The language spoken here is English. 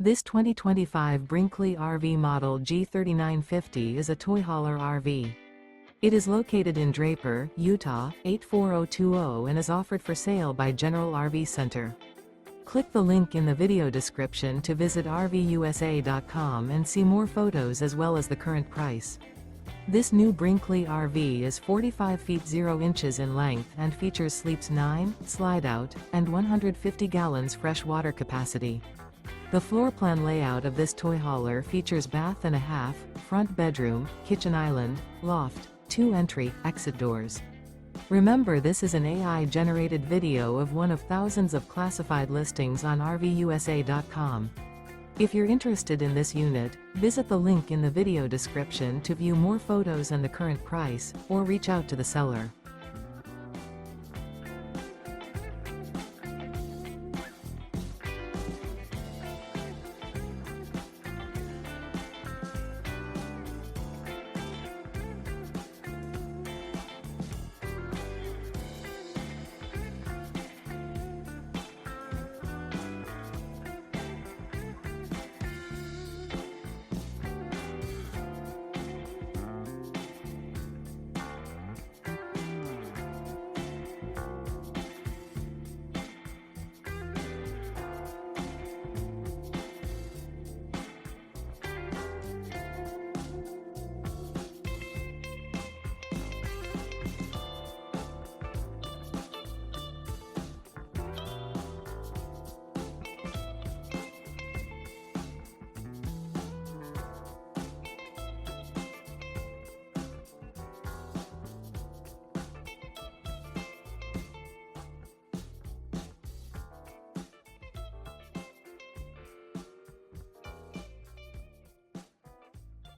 This 2025 Brinkley RV Model G 3950 is a toy hauler RV. It is located in Draper, Utah, 84020 and is offered for sale by General RV Center. Click the link in the video description to visit RVUSA.com and see more photos as well as the current price. This new Brinkley RV is 45 feet 0 inches in length and features sleeps 9, slide-out, and 150 gallons fresh water capacity. The floor plan layout of this toy hauler features bath and a half, front bedroom, kitchen island, loft, 2 entry/exit doors. Remember, this is an AI-generated video of one of thousands of classified listings on RVUSA.com. If you're interested in this unit, visit the link in the video description to view more photos and the current price, or reach out to the seller.